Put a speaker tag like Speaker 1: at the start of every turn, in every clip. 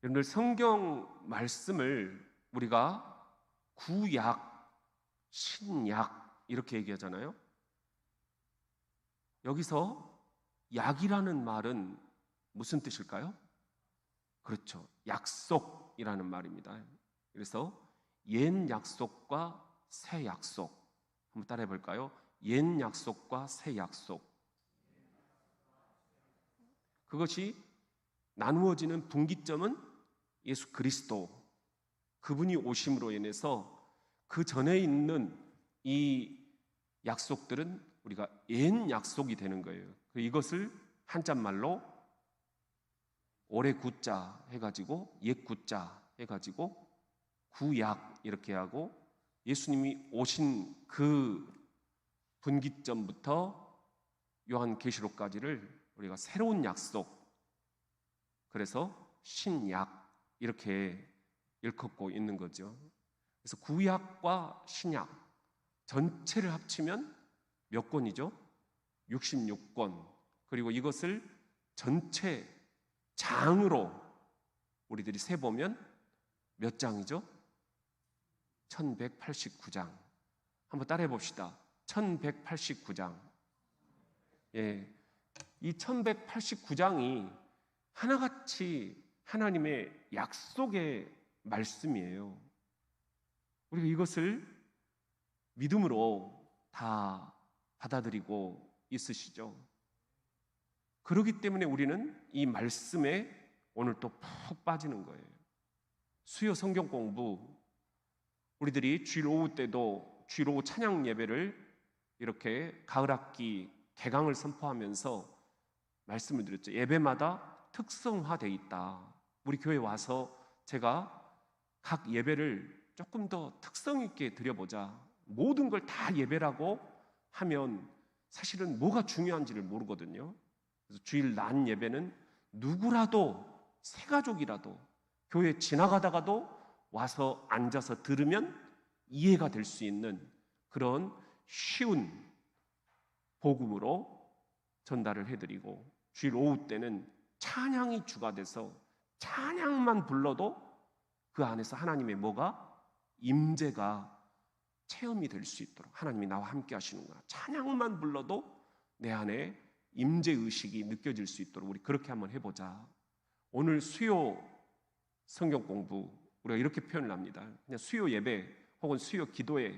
Speaker 1: 여러분들 성경 말씀을 우리가 구약, 신약 이렇게 얘기하잖아요. 여기서 약이라는 말은 무슨 뜻일까요? 그렇죠. 약속이라는 말입니다. 그래서 옛 약속과 새 약속 한번 따라해 볼까요? 옛 약속과 새 약속. 그것이 나누어지는 분기점은 예수 그리스도, 그분이 오심으로 인해서 그 전에 있는 이 약속들은 우리가 옛 약속이 되는 거예요. 이것을 한자말로 올해 구자 해가지고 옛 구자 해가지고 구약 이렇게 하고, 예수님이 오신 그 분기점부터 요한계시록까지를 우리가 새로운 약속, 그래서 신약 이렇게 일컫고 있는 거죠. 그래서 구약과 신약 전체를 합치면 몇 권이죠? 66권. 그리고 이것을 전체 장으로 우리들이 세보면 몇 장이죠? 1189장. 한번 따라해 봅시다. 1189장. 예. 이 1189장이 하나같이 하나님의 약속의 말씀이에요. 우리가 이것을 믿음으로 다 받아들이고 있으시죠? 그렇기 때문에 우리는 이 말씀에 오늘 또 푹 빠지는 거예요. 수요 성경 공부, 우리들이 주일 오후 때도 주일 오후 찬양 예배를 이렇게 가을 학기 개강을 선포하면서 말씀을 드렸죠. 예배마다 특성화되어 있다. 우리 교회 와서 제가 각 예배를 조금 더 특성 있게 드려보자. 모든 걸 다 예배라고 하면 사실은 뭐가 중요한지를 모르거든요. 그래서 주일 낮 예배는 누구라도, 새가족이라도 교회 지나가다가도 와서 앉아서 들으면 이해가 될 수 있는 그런 쉬운 복음으로 전달을 해드리고, 주일 오후 때는 찬양이 주가 돼서 찬양만 불러도 그 안에서 하나님의 뭐가? 임재가 체험이 될 수 있도록, 하나님이 나와 함께 하시는구나, 찬양만 불러도 내 안에 임재의식이 느껴질 수 있도록 우리 그렇게 한번 해보자. 오늘 수요 성경 공부 우리가 이렇게 표현을 합니다. 그냥 수요 예배 혹은 수요 기도회,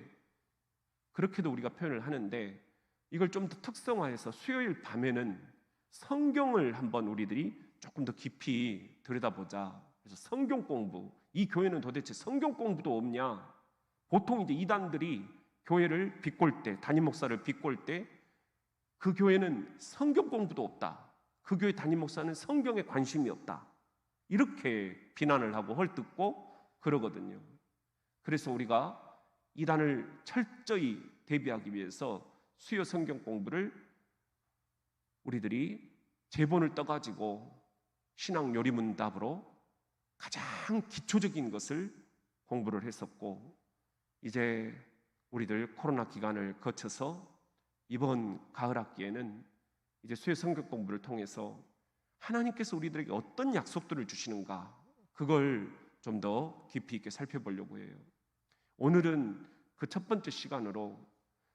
Speaker 1: 그렇게도 우리가 표현을 하는데, 이걸 좀 더 특성화해서 수요일 밤에는 성경을 한번 우리들이 조금 더 깊이 들여다보자. 그래서 성경 공부, 이 교회는 도대체 성경 공부도 없냐? 보통 이제 이단들이 교회를 비꼴 때, 담임 목사를 비꼴 때 그 교회는 성경 공부도 없다, 그 교회 담임 목사는 성경에 관심이 없다, 이렇게 비난을 하고 헐뜯고 그러거든요. 그래서 우리가 이단을 철저히 대비하기 위해서 수요 성경 공부를 우리들이 제본을 떠가지고 신앙 요리문답으로 가장 기초적인 것을 공부를 했었고, 이제 우리들 코로나 기간을 거쳐서 이번 가을 학기에는 이제 수요 성경 공부를 통해서 하나님께서 우리들에게 어떤 약속들을 주시는가, 그걸 좀 더 깊이 있게 살펴보려고 해요. 오늘은 그 첫 번째 시간으로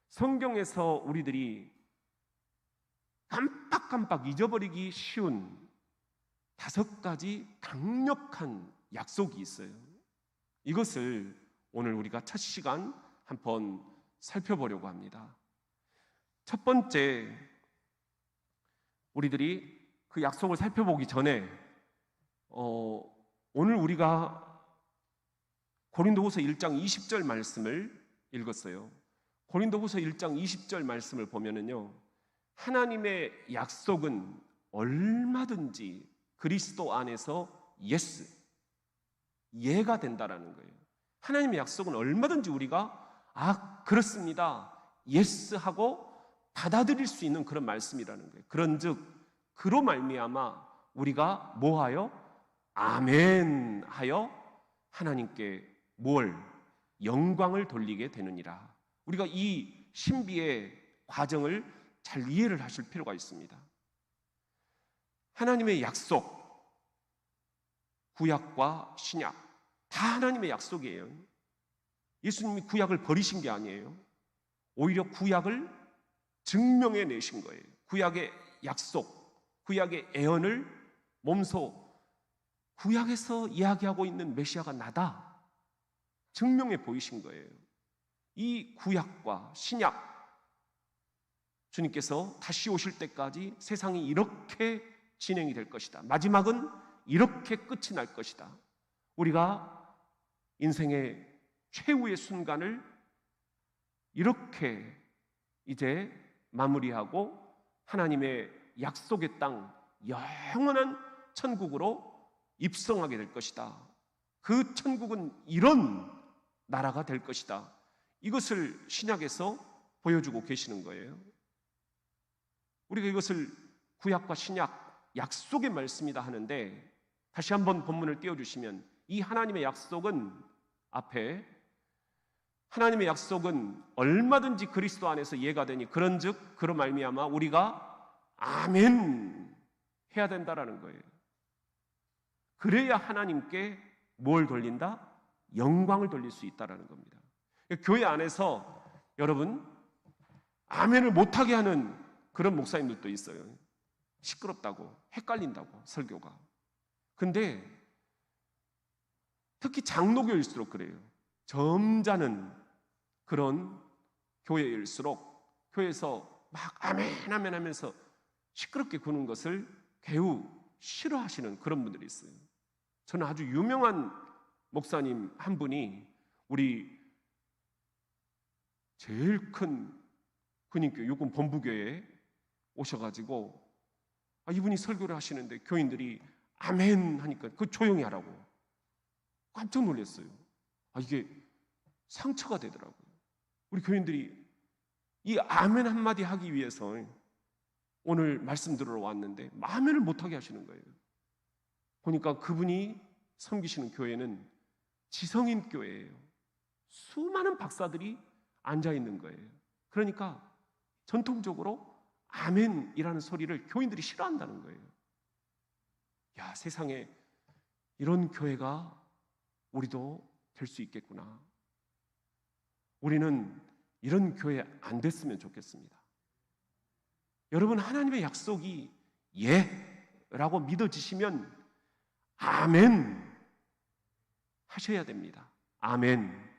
Speaker 1: 성경에서 우리들이 깜빡깜빡 잊어버리기 쉬운 5가지 강력한 약속이 있어요. 이것을 오늘 우리가 첫 시간 한번 살펴보려고 합니다. 첫 번째, 우리들이 그 약속을 살펴보기 전에 오늘 우리가 고린도후서 1장 20절 말씀을 읽었어요. 고린도후서 1장 20절 말씀을 보면은요, 하나님의 약속은 얼마든지 그리스도 안에서 예스, 예가 된다라는 거예요. 하나님의 약속은 얼마든지 우리가 그렇습니다, 예스 하고 받아들일 수 있는 그런 말씀이라는 거예요. 그런즉 그로 말미암아 우리가 뭐하여? 아멘 하여 하나님께 뭘? 영광을 돌리게 되느니라. 우리가 이 신비의 과정을 잘 이해를 하실 필요가 있습니다. 하나님의 약속, 구약과 신약 다 하나님의 약속이에요. 예수님이 구약을 버리신 게 아니에요. 오히려 구약을 증명해 내신 거예요. 구약의 약속, 구약의 애언을 몸소 구약에서 이야기하고 있는 메시아가 나다 증명해 보이신 거예요. 이 구약과 신약, 주님께서 다시 오실 때까지 세상이 이렇게 진행이 될 것이다. 마지막은 이렇게 끝이 날 것이다. 우리가 인생의 최후의 순간을 이렇게 이제 마무리하고 하나님의 약속의 땅, 영원한 천국으로 입성하게 될 것이다. 그 천국은 이런 나라가 될 것이다. 이것을 신약에서 보여주고 계시는 거예요. 우리가 이것을 구약과 신약, 약속의 말씀이다 하는데, 다시 한번 본문을 띄워주시면 이 하나님의 약속은 앞에 하나님의 약속은 얼마든지 그리스도 안에서 이해가 되니 그런즉 그로 말미암아 우리가 아멘 해야 된다라는 거예요. 그래야 하나님께 뭘 돌린다? 영광을 돌릴 수 있다라는 겁니다. 교회 안에서 여러분 아멘을 못하게 하는 그런 목사님들도 있어요. 시끄럽다고, 헷갈린다고 설교가. 근데 특히 장로교일수록 그래요. 점잖은 그런 교회일수록 교회에서 막 아멘 아멘 하면서 시끄럽게 구는 것을 매우 싫어하시는 그런 분들이 있어요. 저는 아주 유명한 목사님 한 분이 우리 제일 큰 근인교 육군 본부교회에 오셔가지고 이분이 설교를 하시는데 교인들이 아멘 하니까 그 조용히 하라고 깜짝 놀랐어요. 이게 상처가 되더라고요. 우리 교인들이 이 아멘 한마디 하기 위해서 오늘 말씀 들으러 왔는데 아멘을 못하게 하시는 거예요. 보니까 그분이 섬기시는 교회는 지성인 교회예요. 수많은 박사들이 앉아있는 거예요. 그러니까 전통적으로 아멘이라는 소리를 교인들이 싫어한다는 거예요. 야, 세상에 이런 교회가 우리도 될 수 있겠구나. 우리는 이런 교회 안 됐으면 좋겠습니다. 여러분, 하나님의 약속이 예라고 믿어지시면 아멘 하셔야 됩니다. 아멘.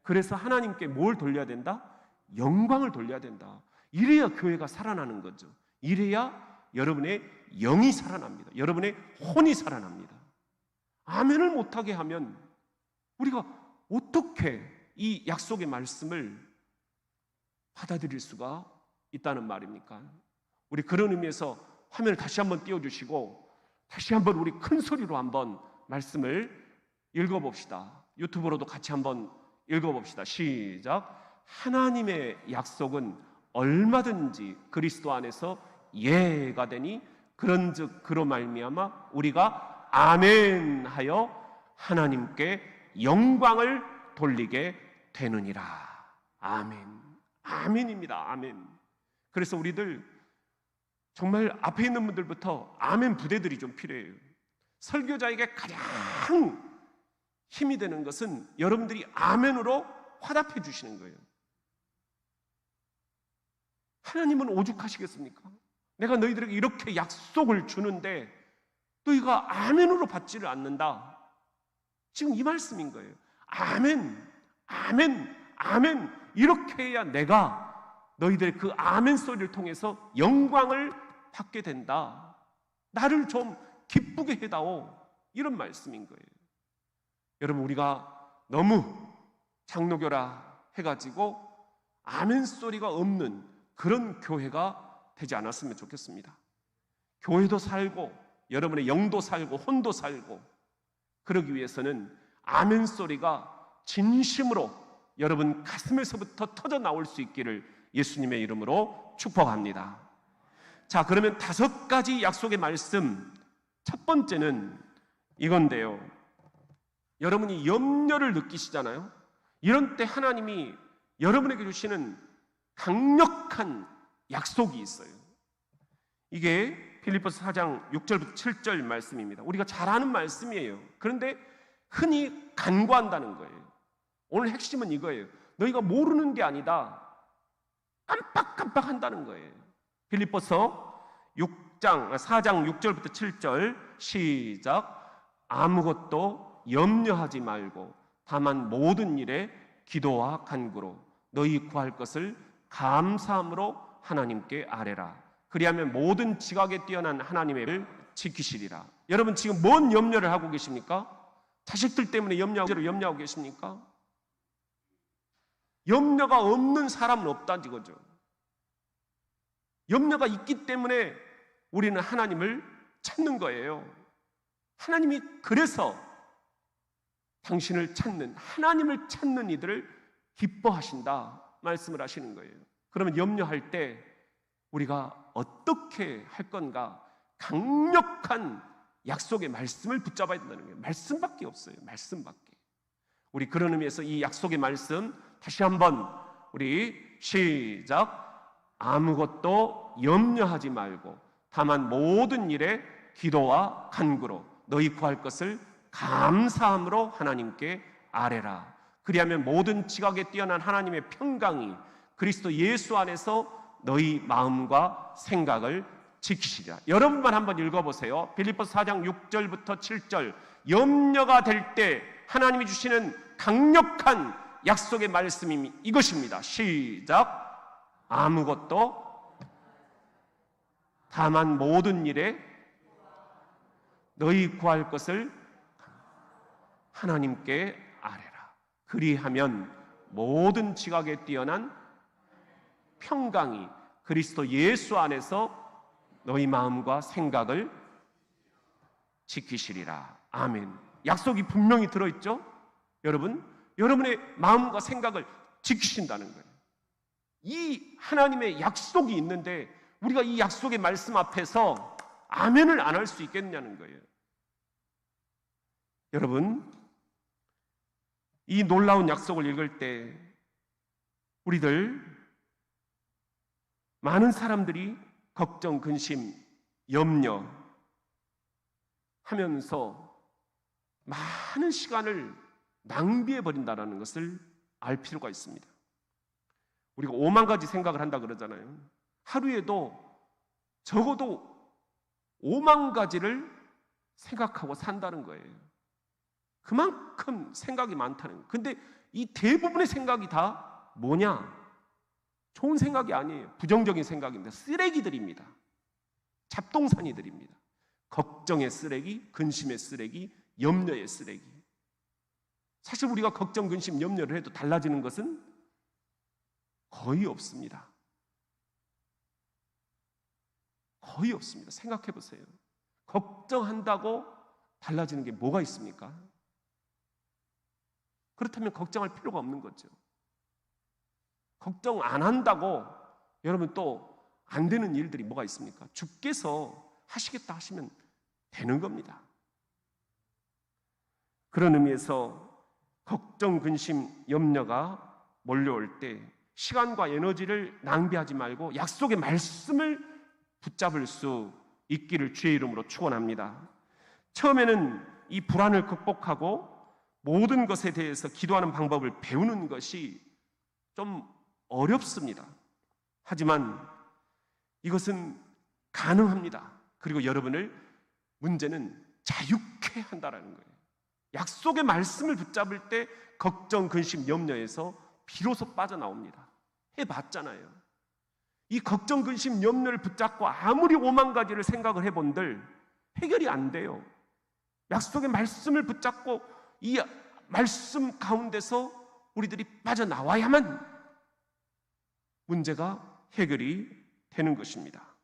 Speaker 1: 그래서 하나님께 뭘 돌려야 된다? 영광을 돌려야 된다. 이래야 교회가 살아나는 거죠. 이래야 여러분의 영이 살아납니다. 여러분의 혼이 살아납니다. 아멘을 못하게 하면 우리가 어떻게 이 약속의 말씀을 받아들일 수가 있다는 말입니까? 우리 그런 의미에서 화면을 다시 한번 띄워주시고 다시 한번 우리 큰 소리로 한번 말씀을 읽어봅시다. 유튜브로도 같이 한번 읽어봅시다. 시작. 하나님의 약속은 얼마든지 그리스도 안에서 예가 되니 그런즉 그로 말미암아 우리가 아멘 하여 하나님께 영광을 돌리게 되느니라. 아멘. 아멘입니다. 아멘. 그래서 우리들 정말 앞에 있는 분들부터 아멘 부대들이 좀 필요해요. 설교자에게 가장 힘이 되는 것은 여러분들이 아멘으로 화답해 주시는 거예요. 하나님은 오죽하시겠습니까? 내가 너희들에게 이렇게 약속을 주는데 너희가 아멘으로 받지를 않는다. 지금 이 말씀인 거예요. 아멘, 아멘, 아멘. 이렇게 해야 내가 너희들의 그 아멘 소리를 통해서 영광을 받게 된다. 나를 좀 기쁘게 해다오. 이런 말씀인 거예요. 여러분, 우리가 너무 장로교라 해가지고 아멘 소리가 없는 그런 교회가 되지 않았으면 좋겠습니다. 교회도 살고 여러분의 영도 살고 혼도 살고 그러기 위해서는 아멘 소리가 진심으로 여러분 가슴에서부터 터져 나올 수 있기를 예수님의 이름으로 축복합니다. 자, 그러면 5가지 약속의 말씀, 첫 번째는 이건데요. 여러분이 염려를 느끼시잖아요. 이런 때 하나님이 여러분에게 주시는 강력한 약속이 있어요. 이게 빌립보서 4장 6절부터 7절 말씀입니다. 우리가 잘 아는 말씀이에요. 그런데 흔히 간과한다는 거예요. 오늘 핵심은 이거예요. 너희가 모르는 게 아니다. 깜빡깜빡 한다는 거예요. 빌립보서 4장 6절부터 7절 시작. 아무것도 염려하지 말고 다만 모든 일에 기도와 간구로 너희 구할 것을 감사함으로 하나님께 아뢰라. 그리하면 모든 지각에 뛰어난 하나님의 를 지키시리라. 여러분 지금 뭔 염려를 하고 계십니까? 자식들 때문에 염려하고 계십니까? 염려가 없는 사람은 없다는 거죠. 염려가 있기 때문에 우리는 하나님을 찾는 거예요. 하나님이 그래서 당신을 찾는, 하나님을 찾는 이들을 기뻐하신다 말씀을 하시는 거예요. 그러면 염려할 때 우리가 어떻게 할 건가? 강력한 약속의 말씀을 붙잡아야 된다는 거예요. 말씀밖에 없어요. 말씀밖에. 우리 그런 의미에서 이 약속의 말씀 다시 한번 우리 시작. 아무것도 염려하지 말고 다만 모든 일에 기도와 간구로 너희 구할 것을 감사함으로 하나님께 아뢰라. 그리하면 모든 지각에 뛰어난 하나님의 평강이 그리스도 예수 안에서 너희 마음과 생각을 지키시리라. 여러분만 한번 읽어보세요. 빌립보서 4장 6절부터 7절. 염려가 될 때 하나님이 주시는 강력한 약속의 말씀이 이것입니다. 시작. 아무것도 다만 모든 일에 너희 구할 것을 하나님께 아뢰라. 그리하면 모든 지각에 뛰어난 평강이 그리스도 예수 안에서 너희 마음과 생각을 지키시리라. 아멘. 약속이 분명히 들어있죠? 여러분, 여러분의 마음과 생각을 지키신다는 거예요. 이 하나님의 약속이 있는데 우리가 이 약속의 말씀 앞에서 아멘을 안 할 수 있겠냐는 거예요. 여러분, 이 놀라운 약속을 읽을 때 우리들 많은 사람들이 걱정, 근심, 염려 하면서 많은 시간을 낭비해 버린다는 것을 알 필요가 있습니다. 우리가 5만 가지 생각을 한다 그러잖아요. 하루에도 적어도 5만 가지를 생각하고 산다는 거예요. 그만큼 생각이 많다는 거예요. 근데 이 대부분의 생각이 다 뭐냐? 좋은 생각이 아니에요. 부정적인 생각입니다. 쓰레기들입니다. 잡동사니들입니다. 걱정의 쓰레기, 근심의 쓰레기, 염려의 쓰레기. 사실 우리가 걱정, 근심, 염려를 해도 달라지는 것은 거의 없습니다. 거의 없습니다. 생각해 보세요. 걱정한다고 달라지는 게 뭐가 있습니까? 그렇다면 걱정할 필요가 없는 거죠. 걱정 안 한다고 여러분 또 안 되는 일들이 뭐가 있습니까? 주께서 하시겠다 하시면 되는 겁니다. 그런 의미에서 걱정, 근심, 염려가 몰려올 때 시간과 에너지를 낭비하지 말고 약속의 말씀을 붙잡을 수 있기를 주의 이름으로 축원합니다. 처음에는 이 불안을 극복하고 모든 것에 대해서 기도하는 방법을 배우는 것이 좀 어렵습니다. 하지만 이것은 가능합니다. 그리고 여러분을 문제는 자유케 한다는 거예요. 약속의 말씀을 붙잡을 때 걱정, 근심, 염려에서 비로소 빠져나옵니다. 해봤잖아요. 이 걱정, 근심, 염려를 붙잡고 아무리 5만 가지를 생각을 해본들 해결이 안 돼요. 약속의 말씀을 붙잡고 이 말씀 가운데서 우리들이 빠져나와야만 문제가 해결이 되는 것입니다.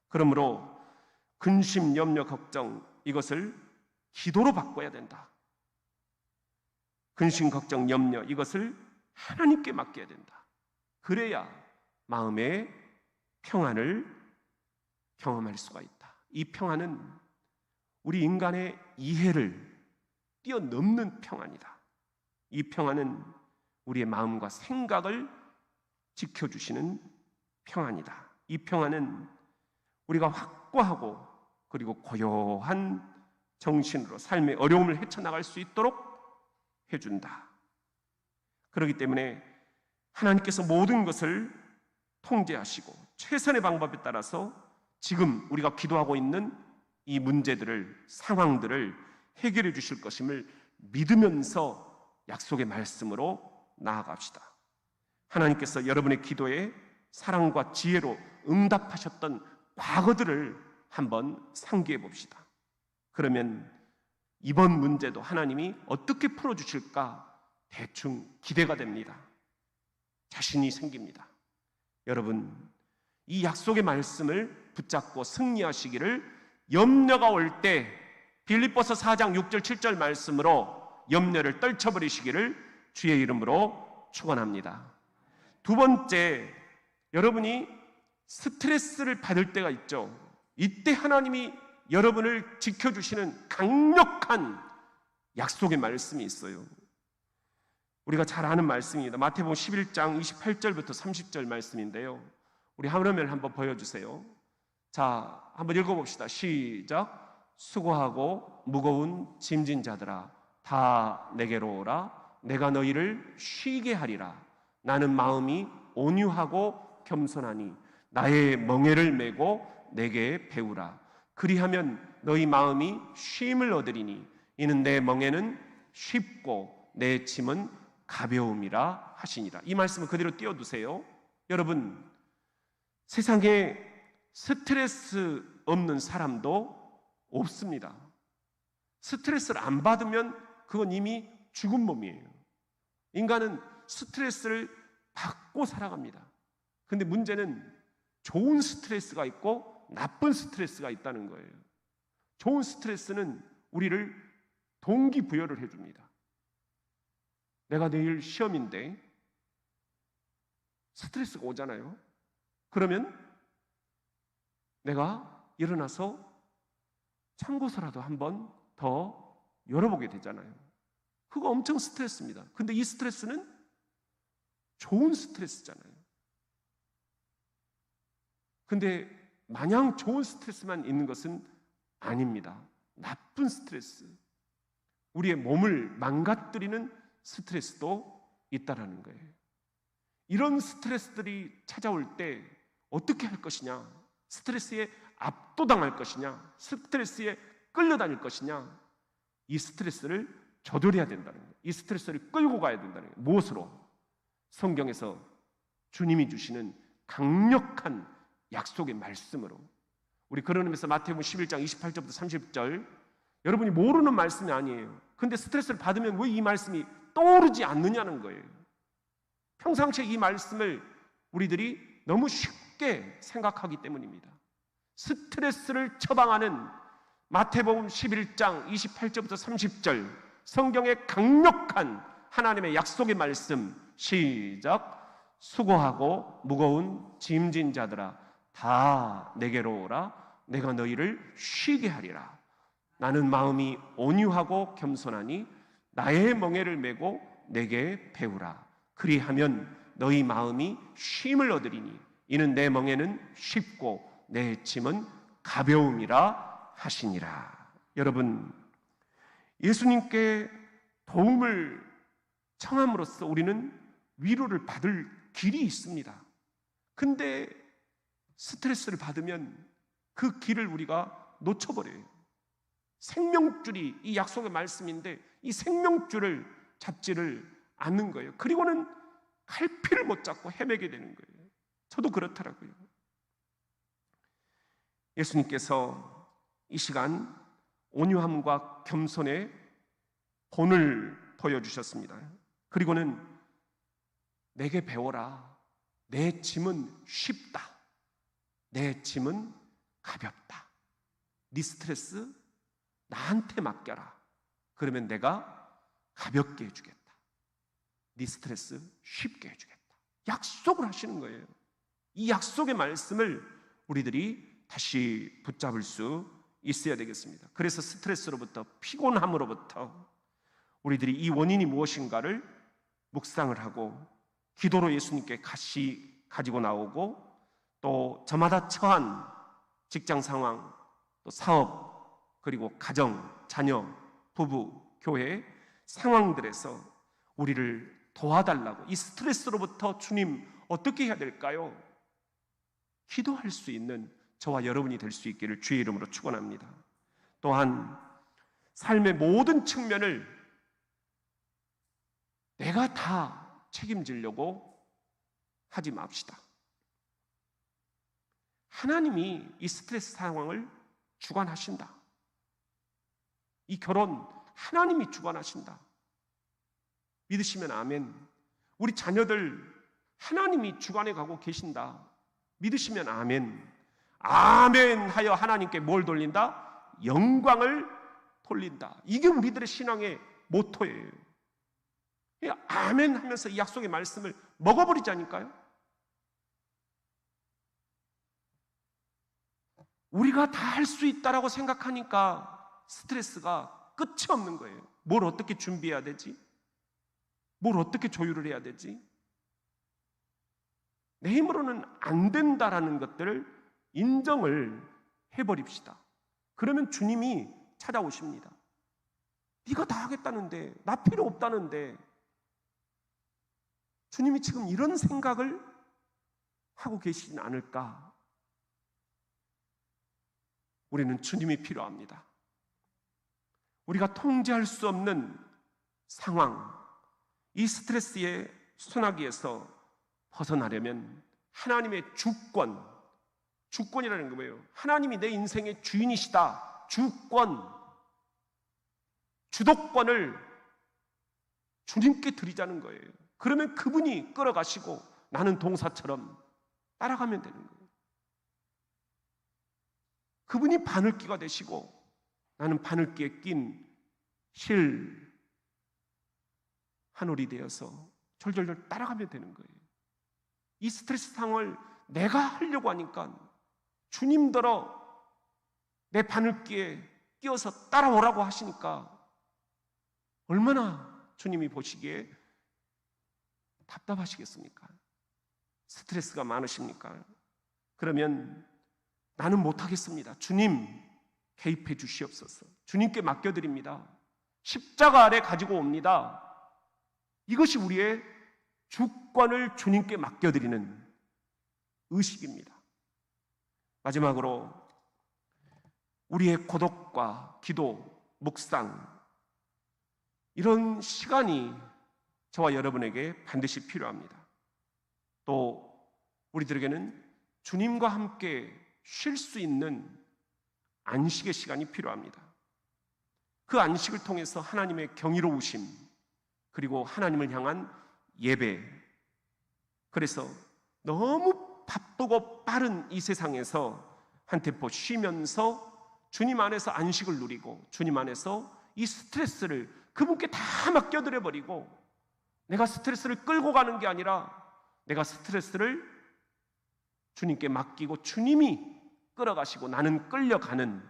Speaker 1: 그러므로 근심, 염려, 걱정 이것을 기도로 바꿔야 된다. 근심, 걱정, 염려 이것을 하나님께 맡겨야 된다. 그래야 마음의 평안을 경험할 수가 있다. 이 평안은 우리 인간의 이해를 뛰어넘는 평안이다. 이 평안은 우리의 마음과 생각을 지켜주시는 평안이다. 이 평안은 우리가 확고하고 그리고 고요한 정신으로 삶의 어려움을 헤쳐나갈 수 있도록 해준다. 그렇기 때문에 하나님께서 모든 것을 통제하시고 최선의 방법에 따라서 지금 우리가 기도하고 있는 이 문제들을, 상황들을 해결해 주실 것임을 믿으면서 약속의 말씀으로 나아갑시다. 하나님께서 여러분의 기도에 사랑과 지혜로 응답하셨던 과거들을 한번 상기해 봅시다. 그러면 이번 문제도 하나님이 어떻게 풀어주실까 대충 기대가 됩니다. 자신이 생깁니다. 여러분, 이 약속의 말씀을 붙잡고 승리하시기를 염려가 올 때 빌립보서 4장 6절 7절 말씀으로 염려를 떨쳐버리시기를 주의 이름으로 축원합니다. 두 번째, 여러분이 스트레스를 받을 때가 있죠. 이때 하나님이 여러분을 지켜주시는 강력한 약속의 말씀이 있어요. 우리가 잘 아는 말씀입니다. 마태복음 11장 28절부터 30절 말씀인데요. 우리 화면을 한번 보여주세요. 자, 한번 읽어봅시다. 시작. 수고하고 무거운 짐진 자들아 다 내게로 오라. 내가 너희를 쉬게 하리라. 나는 마음이 온유하고 겸손하니 나의 멍에를 메고 내게 배우라. 그리하면 너희 마음이 쉼을 얻으리니 이는 내 멍에는 쉽고 내 짐은 가벼움이라 하시니라. 이 말씀을 그대로 띄워두세요. 여러분, 세상에 스트레스 없는 사람도 없습니다. 스트레스를 안 받으면 그건 이미 죽은 몸이에요. 인간은 스트레스를 받고 살아갑니다. 근데 문제는 좋은 스트레스가 있고 나쁜 스트레스가 있다는 거예요. 좋은 스트레스는 우리를 동기부여를 해줍니다. 내가 내일 시험인데 스트레스가 오잖아요. 그러면 내가 일어나서 참고서라도 한번 더 열어보게 되잖아요. 그거 엄청 스트레스입니다. 근데 이 스트레스는 좋은 스트레스잖아요. 근데 마냥 좋은 스트레스만 있는 것은 아닙니다. 나쁜 스트레스, 우리의 몸을 망가뜨리는 스트레스도 있다라는 거예요. 이런 스트레스들이 찾아올 때 어떻게 할 것이냐? 스트레스에 압도당할 것이냐? 스트레스에 끌려다닐 것이냐? 이 스트레스를 조절해야 된다는 거예요. 이 스트레스를 끌고 가야 된다는 거예요. 무엇으로? 성경에서 주님이 주시는 강력한 약속의 말씀으로. 우리 그런 의미에서 마태복음 11장 28절부터 30절, 여러분이 모르는 말씀이 아니에요. 근데 스트레스를 받으면 왜 이 말씀이 떠오르지 않느냐는 거예요. 평상시에 이 말씀을 우리들이 너무 쉽게 생각하기 때문입니다. 스트레스를 처방하는 마태복음 11장 28절부터 30절 성경의 강력한 하나님의 약속의 말씀, 시작. 수고하고 무거운 짐진 자들아 다 내게로 오라. 내가 너희를 쉬게 하리라. 나는 마음이 온유하고 겸손하니 나의 멍에를 메고 내게 배우라. 그리하면 너희 마음이 쉼을 얻으리니 이는 내 멍에는 쉽고 내 짐은 가벼움이라 하시니라. 여러분, 예수님께 도움을 청함으로써 우리는 위로를 받을 길이 있습니다. 근데 스트레스를 받으면 그 길을 우리가 놓쳐버려요. 생명줄이 이 약속의 말씀인데 이 생명줄을 잡지를 않는 거예요. 그리고는 갈피를 못 잡고 헤매게 되는 거예요. 저도 그렇더라고요. 예수님께서 이 시간 온유함과 겸손의 본을 보여주셨습니다. 그리고는 내게 배워라. 내 짐은 쉽다. 내 짐은 가볍다. 네 스트레스 나한테 맡겨라. 그러면 내가 가볍게 해주겠다. 네 스트레스 쉽게 해주겠다. 약속을 하시는 거예요. 이 약속의 말씀을 우리들이 다시 붙잡을 수 있어야 되겠습니다. 그래서 스트레스로부터, 피곤함으로부터 우리들이 이 원인이 무엇인가를 묵상을 하고 기도로 예수님께 가지고 나오고 또 저마다 처한 직장 상황, 또 사업, 그리고 가정, 자녀, 부부, 교회 상황들에서 우리를 도와달라고, 이 스트레스로부터 주님 어떻게 해야 될까요? 기도할 수 있는 저와 여러분이 될 수 있기를 주의 이름으로 축원합니다. 또한 삶의 모든 측면을 내가 다 책임지려고 하지 맙시다. 하나님이 이 스트레스 상황을 주관하신다. 이 결혼 하나님이 주관하신다. 믿으시면 아멘. 우리 자녀들 하나님이 주관해 가고 계신다. 믿으시면 아멘. 아멘 하여 하나님께 뭘 돌린다? 영광을 돌린다. 이게 우리들의 신앙의 모토예요. 아멘 하면서 이 약속의 말씀을 먹어버리자니까요. 우리가 다 할 수 있다라고 생각하니까 스트레스가 끝이 없는 거예요. 뭘 어떻게 준비해야 되지? 뭘 어떻게 조율을 해야 되지? 내 힘으로는 안 된다라는 것들을 인정을 해버립시다. 그러면 주님이 찾아오십니다. 네가 다 하겠다는데, 나 필요 없다는데, 주님이 지금 이런 생각을 하고 계시진 않을까? 우리는 주님이 필요합니다. 우리가 통제할 수 없는 상황, 이 스트레스의 소나기에서 벗어나려면 하나님의 주권이라는 게 뭐예요? 하나님이 내 인생의 주인이시다. 주도권을 주님께 드리자는 거예요. 그러면 그분이 끌어가시고 나는 동사처럼 따라가면 되는 거예요. 그분이 바늘귀가 되시고 나는 바늘귀에 낀 실 한올이 되어서 절절절 따라가면 되는 거예요. 이 스트레스 상황을 내가 하려고 하니까 주님더러 내 바늘귀에 끼어서 따라오라고 하시니까 얼마나 주님이 보시기에 답답하시겠습니까? 스트레스가 많으십니까? 그러면 나는 못하겠습니다. 주님 개입해 주시옵소서. 주님께 맡겨드립니다. 십자가 아래 가지고 옵니다. 이것이 우리의 주권을 주님께 맡겨드리는 의식입니다. 마지막으로 우리의 고독과 기도, 묵상, 이런 시간이 저와 여러분에게 반드시 필요합니다. 또 우리들에게는 주님과 함께 쉴 수 있는 안식의 시간이 필요합니다. 그 안식을 통해서 하나님의 경이로우심, 그리고 하나님을 향한 예배, 그래서 너무 바쁘고 빠른 이 세상에서 한 템포 쉬면서 주님 안에서 안식을 누리고 주님 안에서 이 스트레스를 그분께 다 맡겨드려 버리고 내가 스트레스를 끌고 가는 게 아니라 내가 스트레스를 주님께 맡기고 주님이 끌어가시고 나는 끌려가는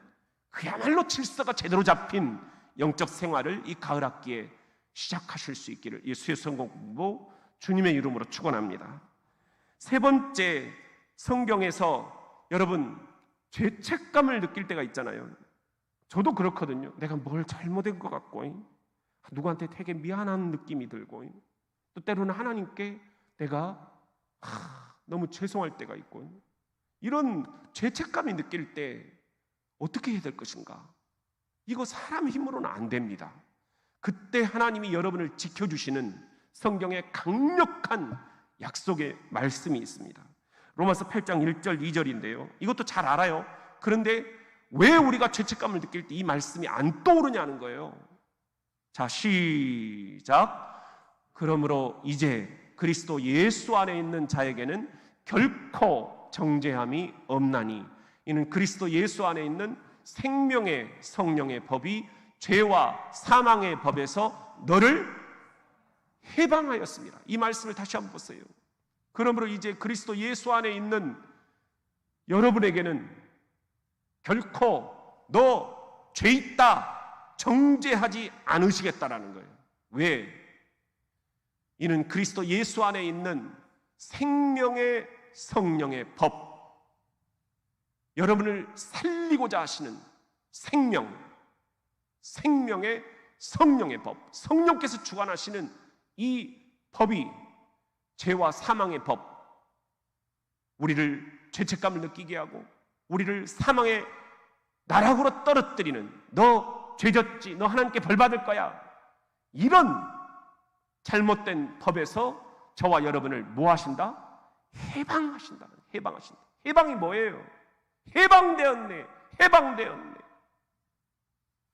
Speaker 1: 그야말로 질서가 제대로 잡힌 영적 생활을 이 가을 학기에 시작하실 수 있기를 예수의 성공 공부 주님의 이름으로 축원합니다. 세 번째, 성경에서 여러분 죄책감을 느낄 때가 있잖아요. 저도 그렇거든요. 내가 뭘 잘못한 것 같고 누구한테 되게 미안한 느낌이 들고 또 때로는 하나님께 내가 너무 죄송할 때가 있고 이런 죄책감이 느낄 때 어떻게 해야 될 것인가? 이거 사람 힘으로는 안 됩니다. 그때 하나님이 여러분을 지켜주시는 성경의 강력한 약속의 말씀이 있습니다. 로마서 8장 1절 2절인데요. 이것도 잘 알아요. 그런데 왜 우리가 죄책감을 느낄 때 이 말씀이 안 떠오르냐는 거예요. 자, 시작. 그러므로 이제 그리스도 예수 안에 있는 자에게는 결코 정죄함이 없나니 이는 그리스도 예수 안에 있는 생명의 성령의 법이 죄와 사망의 법에서 너를 해방하였습니다. 이 말씀을 다시 한번 보세요. 그러므로 이제 그리스도 예수 안에 있는 여러분에게는 결코 너 죄 있다 정죄하지 않으시겠다라는 거예요. 왜? 이는 그리스도 예수 안에 있는 생명의 성령의 법, 여러분을 살리고자 하시는 생명의 성령의 법, 성령께서 주관하시는 이 법이 죄와 사망의 법, 우리를 죄책감을 느끼게 하고 우리를 사망의 나락으로 떨어뜨리는, 너 죄졌지, 너 하나님께 벌 받을 거야, 이런 잘못된 법에서 저와 여러분을 뭐 하신다? 해방하신다. 해방이 뭐예요? 해방되었네.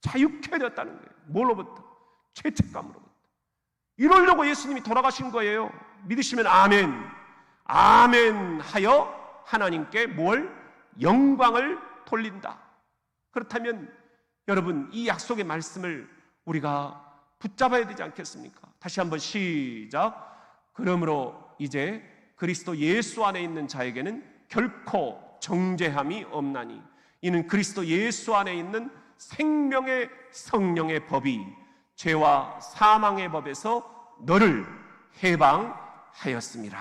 Speaker 1: 자유케 되었다는 거예요. 뭘로부터? 죄책감으로부터. 이러려고 예수님이 돌아가신 거예요. 믿으시면 아멘 하여 하나님께 영광을 돌린다. 그렇다면 여러분, 이 약속의 말씀을 우리가 붙잡아야 되지 않겠습니까? 다시 한번 시작. 그러므로 이제 그리스도 예수 안에 있는 자에게는 결코 정죄함이 없나니 이는 그리스도 예수 안에 있는 생명의 성령의 법이 죄와 사망의 법에서 너를 해방하였습니다.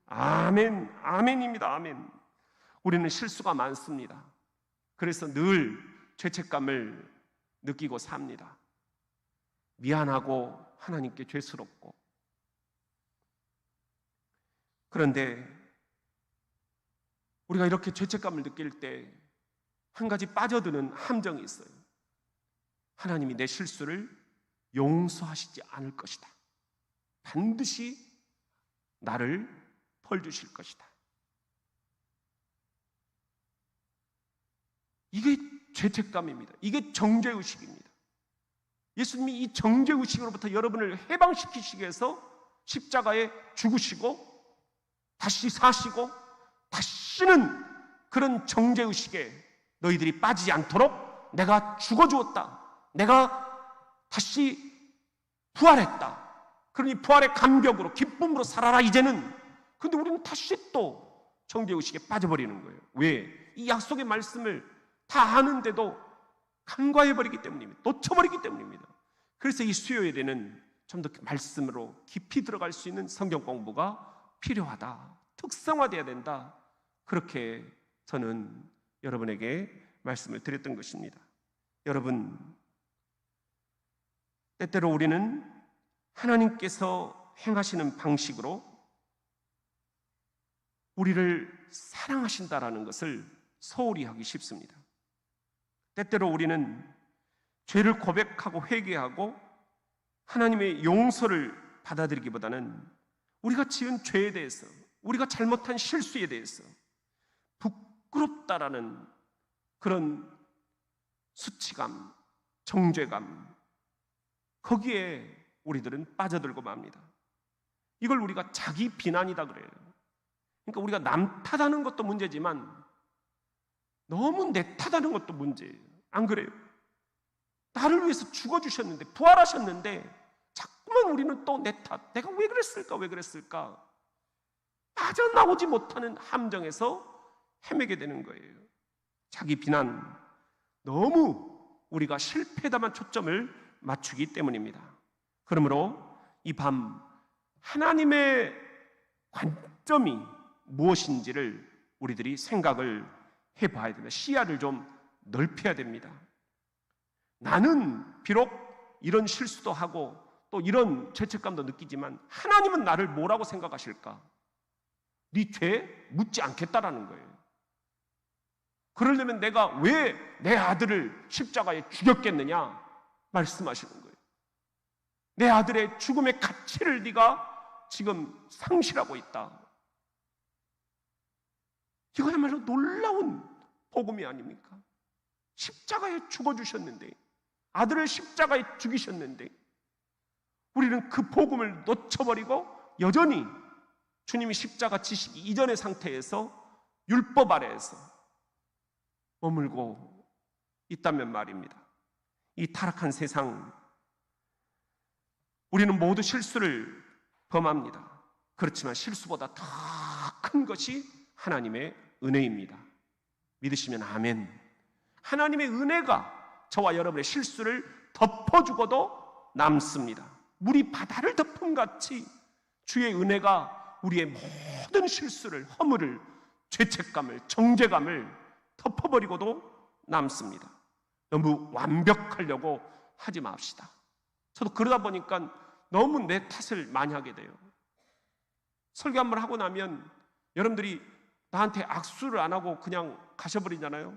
Speaker 1: 아멘입니다. 아멘. 우리는 실수가 많습니다. 그래서 늘 죄책감을 느끼고 삽니다. 미안하고 하나님께 죄스럽고. 그런데 우리가 이렇게 죄책감을 느낄 때 한 가지 빠져드는 함정이 있어요. 하나님이 내 실수를 용서하시지 않을 것이다. 반드시 나를 벌 주실 것이다. 이게 죄책감입니다. 이게 정죄의식입니다. 예수님이 이 정죄의식으로부터 여러분을 해방시키시기 위해서 십자가에 죽으시고 다시 사시고 다시는 그런 정죄의식에 너희들이 빠지지 않도록 내가 죽어주었다. 내가 다시 부활했다. 그러니 부활의 감격으로 기쁨으로 살아라 이제는. 근데 우리는 다시 또 정죄의식에 빠져버리는 거예요. 왜? 이 약속의 말씀을 다 아는데도 간과해버리기 때문입니다. 놓쳐버리기 때문입니다. 그래서 이 수요일에는 좀 더 말씀으로 깊이 들어갈 수 있는 성경 공부가 필요하다. 특성화되어야 된다. 그렇게 저는 여러분에게 말씀을 드렸던 것입니다. 여러분, 때때로 우리는 하나님께서 행하시는 방식으로 우리를 사랑하신다라는 것을 소홀히 하기 쉽습니다. 때때로 우리는 죄를 고백하고 회개하고 하나님의 용서를 받아들이기보다는 우리가 지은 죄에 대해서, 우리가 잘못한 실수에 대해서 부끄럽다라는 그런 수치감, 정죄감, 거기에 우리들은 빠져들고 맙니다. 이걸 우리가 자기 비난이다 그래요. 그러니까 우리가 남 탓하는 것도 문제지만 너무 내 탓하는 것도 문제예요. 안 그래요? 나를 위해서 죽어주셨는데, 부활하셨는데 자꾸만 우리는 또 내 탓, 내가 왜 그랬을까? 빠져나오지 못하는 함정에서 헤매게 되는 거예요. 자기 비난, 너무 우리가 실패에다만 초점을 맞추기 때문입니다. 그러므로 이 밤 하나님의 관점이 무엇인지를 우리들이 생각을 해봐야 됩니다. 시야를 좀 넓혀야 됩니다. 나는 비록 이런 실수도 하고 또 이런 죄책감도 느끼지만 하나님은 나를 뭐라고 생각하실까? 네 죄 묻지 않겠다라는 거예요. 그러려면 내가 왜 내 아들을 십자가에 죽였겠느냐 말씀하시는 거예요. 내 아들의 죽음의 가치를 네가 지금 상실하고 있다. 이거야말로 놀라운 복음이 아닙니까? 십자가에 죽어주셨는데, 아들을 십자가에 죽이셨는데 우리는 그 복음을 놓쳐버리고 여전히 주님이 십자가 지시기 이전의 상태에서 율법 아래에서 머물고 있다면 말입니다. 이 타락한 세상, 우리는 모두 실수를 범합니다. 그렇지만 실수보다 더 큰 것이 하나님의 은혜입니다. 믿으시면 아멘. 하나님의 은혜가 저와 여러분의 실수를 덮어주고도 남습니다. 물이 바다를 덮음같이 주의 은혜가 우리의 모든 실수를, 허물을, 죄책감을, 정죄감을 덮어버리고도 남습니다. 너무 완벽하려고 하지 맙시다. 저도 그러다 보니까 너무 내 탓을 많이 하게 돼요. 설교 한번 하고 나면 여러분들이 나한테 악수를 안 하고 그냥 가셔버리잖아요.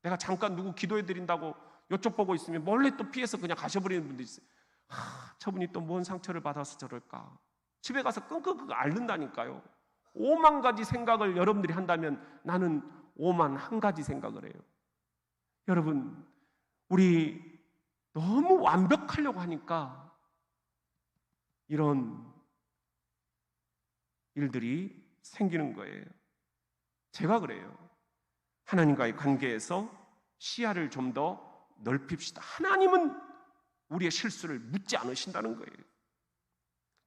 Speaker 1: 내가 잠깐 누구 기도해드린다고 이쪽 보고 있으면 몰래 또 피해서 그냥 가셔버리는 분들이 있어요. 저분이 또 뭔 상처를 받아서 저럴까. 집에 가서 끙끙끙 앓는다니까요. 5만 가지 생각을 여러분들이 한다면 나는 5만 1가지 생각을 해요. 여러분, 우리 너무 완벽하려고 하니까 이런 일들이 생기는 거예요. 제가 그래요. 하나님과의 관계에서 시야를 좀 더 넓힙시다. 하나님은 우리의 실수를 묻지 않으신다는 거예요.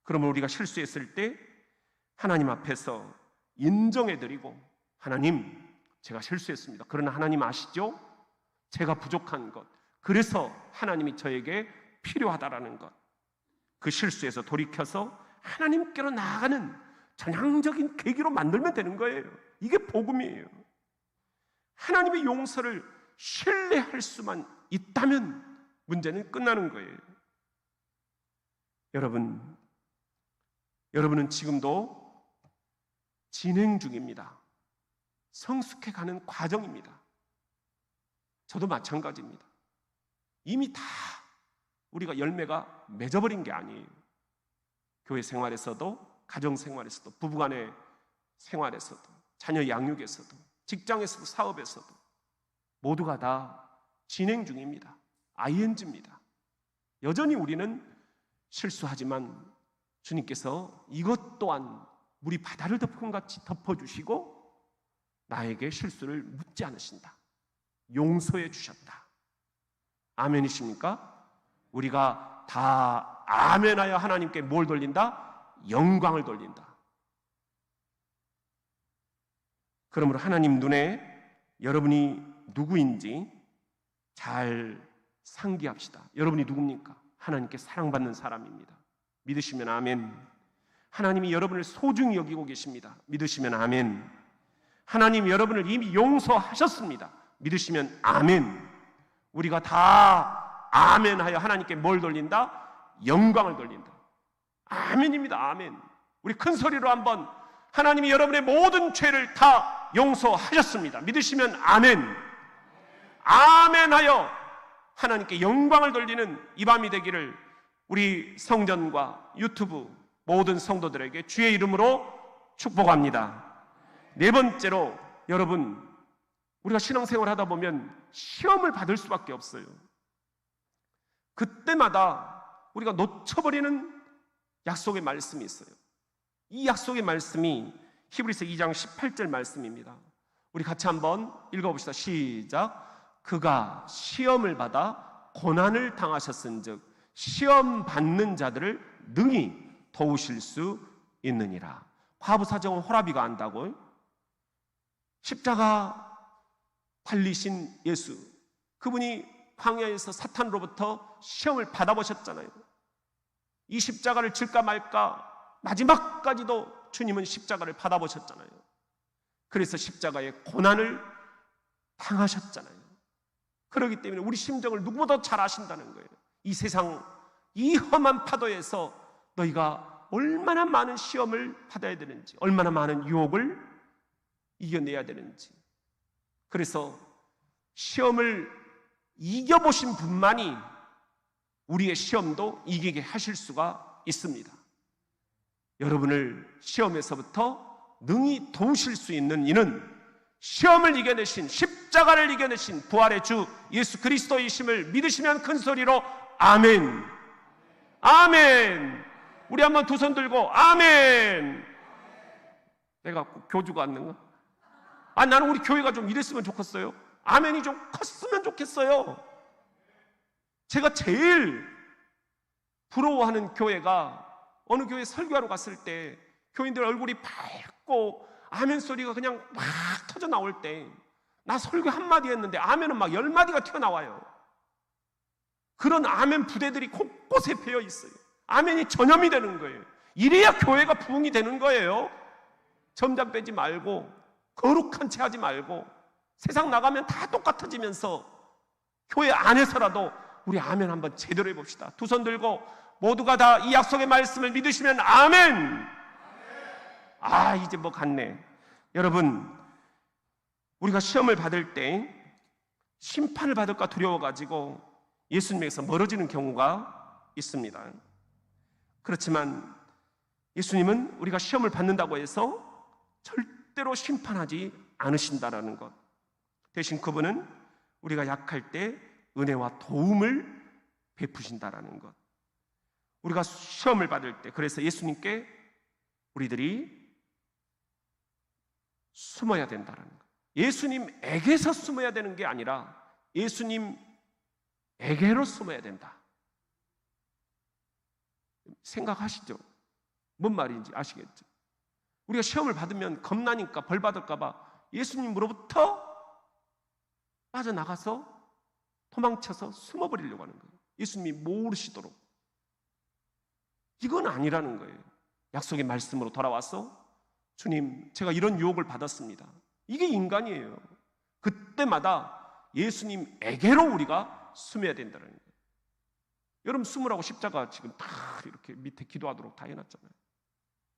Speaker 1: 그러면 우리가 실수했을 때 하나님 앞에서 인정해드리고, 하나님, 제가 실수했습니다. 그러나 하나님 아시죠? 제가 부족한 것, 그래서 하나님이 저에게 필요하다라는 것, 그 실수에서 돌이켜서 하나님께로 나아가는 전향적인 계기로 만들면 되는 거예요. 이게 복음이에요. 하나님의 용서를 신뢰할 수만 있다면 문제는 끝나는 거예요. 여러분은 지금도 진행 중입니다. 성숙해가는 과정입니다. 저도 마찬가지입니다. 이미 다 우리가 열매가 맺어버린 게 아니에요. 교회 생활에서도, 가정 생활에서도, 부부간의 생활에서도, 자녀 양육에서도, 직장에서도, 사업에서도 모두가 다 진행 중입니다. ing입니다. 여전히 우리는 실수하지만 주님께서 이것 또한 물이 바다를 덮은 같이 덮어주시고 나에게 실수를 묻지 않으신다. 용서해 주셨다. 아멘이십니까? 우리가 다 아멘하여 하나님께 뭘 돌린다? 영광을 돌린다. 그러므로 하나님 눈에 여러분이 누구인지 잘 상기합시다. 여러분이 누굽니까? 하나님께 사랑받는 사람입니다. 믿으시면 아멘. 하나님이 여러분을 소중히 여기고 계십니다. 믿으시면 아멘. 하나님 여러분을 이미 용서하셨습니다. 믿으시면 아멘. 우리가 다 아멘하여 하나님께 뭘 돌린다? 영광을 돌린다. 아멘입니다. 아멘. 우리 큰 소리로 한번, 하나님이 여러분의 모든 죄를 다 용서하셨습니다. 믿으시면 아멘. 아멘하여 하나님께 영광을 돌리는 이 밤이 되기를 우리 성전과 유튜브 모든 성도들에게 주의 이름으로 축복합니다. 네 번째로, 여러분, 우리가 신앙생활 하다 보면 시험을 받을 수밖에 없어요. 그때마다 우리가 놓쳐버리는 약속의 말씀이 있어요. 이 약속의 말씀이 히브리서 2장 18절 말씀입니다. 우리 같이 한번 읽어봅시다. 시작. 그가 시험을 받아 고난을 당하셨은즉 시험 받는 자들을 능히 도우실 수 있느니라. 과부 사정은 호라비가 안다고. 십자가 달리신 예수, 그분이 광야에서 사탄으로부터 시험을 받아보셨잖아요. 이 십자가를 질까 말까 마지막까지도 주님은 십자가를 받아보셨잖아요. 그래서 십자가의 고난을 당하셨잖아요. 그렇기 때문에 우리 심정을 누구보다 잘 아신다는 거예요. 이 세상 이 험한 파도에서 너희가 얼마나 많은 시험을 받아야 되는지, 얼마나 많은 유혹을 이겨내야 되는지. 그래서 시험을 이겨보신 분만이 우리의 시험도 이기게 하실 수가 있습니다. 여러분을 시험에서부터 능히 도우실 수 있는 이는 시험을 이겨내신, 십자가를 이겨내신 부활의 주 예수 그리스도이심을 믿으시면 큰 소리로 아멘. 아멘. 우리 한번 두 손 들고 아멘. 내가 교주가 왔는가? 나는 우리 교회가 좀 이랬으면 좋겠어요. 아멘이 좀 컸으면 좋겠어요. 제가 제일 부러워하는 교회가, 어느 교회 설교하러 갔을 때 교인들 얼굴이 밝고 아멘 소리가 그냥 막 터져 나올 때, 나 설교 한마디 했는데 아멘은 막 10마디가 튀어나와요. 그런 아멘 부대들이 곳곳에 배어 있어요. 아멘이 전염이 되는 거예요. 이래야 교회가 부흥이 되는 거예요. 점잖 빼지 말고, 거룩한 채 하지 말고, 세상 나가면 다 똑같아지면서 교회 안에서라도 우리 아멘 한번 제대로 해봅시다. 두 손 들고 모두가 다 이 약속의 말씀을 믿으시면 아멘. 이제 뭐 같네. 여러분, 우리가 시험을 받을 때 심판을 받을까 두려워가지고 예수님에게서 멀어지는 경우가 있습니다. 그렇지만 예수님은 우리가 시험을 받는다고 해서 절대로 심판하지 않으신다라는 것. 대신 그분은 우리가 약할 때 은혜와 도움을 베푸신다라는 것. 우리가 시험을 받을 때, 그래서 예수님께 우리들이 숨어야 된다는 것. 예수님에게서 숨어야 되는 게 아니라 예수님에게로 숨어야 된다. 생각하시죠? 뭔 말인지 아시겠죠? 우리가 시험을 받으면 겁나니까 벌 받을까 봐 예수님으로부터 빠져나가서 도망쳐서 숨어버리려고 하는 거예요. 예수님이 모르시도록. 이건 아니라는 거예요. 약속의 말씀으로 돌아와서 주님, 제가 이런 유혹을 받았습니다. 이게 인간이에요. 그때마다 예수님에게로 우리가 숨어야 된다는 거예요. 여러분, 숨으라고 십자가 지금 다 이렇게 밑에 기도하도록 다 해놨잖아요.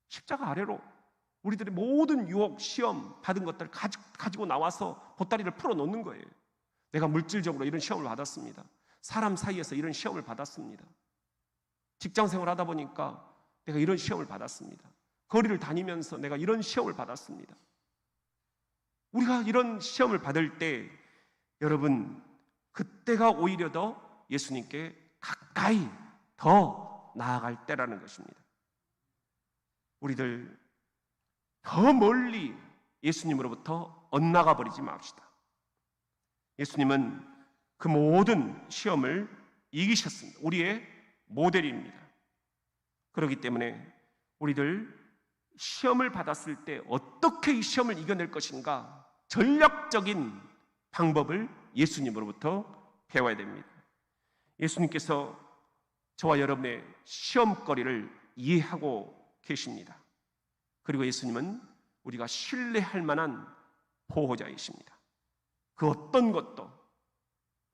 Speaker 1: 십자가 아래로 우리들의 모든 유혹, 시험 받은 것들 가지고 나와서 보따리를 풀어놓는 거예요. 내가 물질적으로 이런 시험을 받았습니다. 사람 사이에서 이런 시험을 받았습니다. 직장생활 하다 보니까 내가 이런 시험을 받았습니다. 거리를 다니면서 내가 이런 시험을 받았습니다. 우리가 이런 시험을 받을 때 여러분, 그때가 오히려 더 예수님께 가까이 더 나아갈 때라는 것입니다. 우리들 더 멀리 예수님으로부터 엇나가 버리지 맙시다. 예수님은 그 모든 시험을 이기셨습니다. 우리의 모델입니다. 그렇기 때문에 우리들 시험을 받았을 때 어떻게 이 시험을 이겨낼 것인가, 전략적인 방법을 예수님으로부터 배워야 됩니다. 예수님께서 저와 여러분의 시험거리를 이해하고 계십니다. 그리고 예수님은 우리가 신뢰할 만한 보호자이십니다. 그 어떤 것도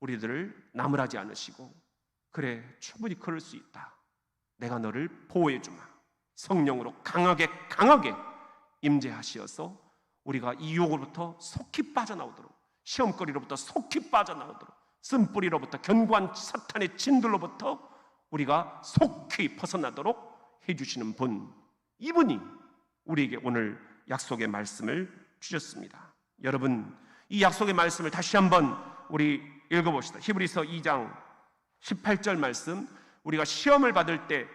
Speaker 1: 우리들을 나무라지 않으시고, 그래, 충분히 그럴 수 있다, 내가 너를 보호해 주마, 성령으로 강하게 임재하시어서 우리가 이 유혹으로부터 속히 빠져나오도록, 시험거리로부터 속히 빠져나오도록, 쓴뿌리로부터 견고한 사탄의 진들로부터 우리가 속히 벗어나도록 해주시는 분, 이분이 우리에게 오늘 약속의 말씀을 주셨습니다. 여러분, 이 약속의 말씀을 다시 한번 우리 읽어봅시다. 히브리서 2장 18절 말씀, 우리가 시험을 받을 때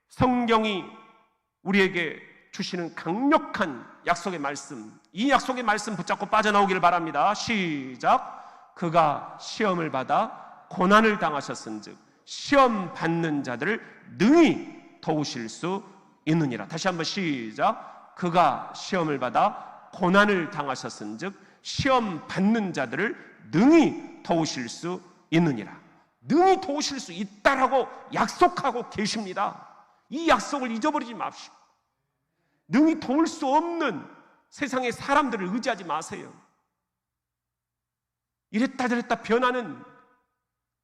Speaker 1: 성경이 우리에게 주시는 강력한 약속의 말씀, 이 약속의 말씀 붙잡고 빠져나오기를 바랍니다. 시작. 그가 시험을 받아 고난을 당하셨은즉 시험 받는 자들을 능히 도우실 수 있느니라. 다시 한번 시작. 그가 시험을 받아 고난을 당하셨은즉 시험 받는 자들을 능히 도우실 수 있느니라. 능히 도우실 수 있다라고 약속하고 계십니다. 이 약속을 잊어버리지 맙시오. 능히 도울 수 없는 세상의 사람들을 의지하지 마세요. 이랬다 저랬다 변하는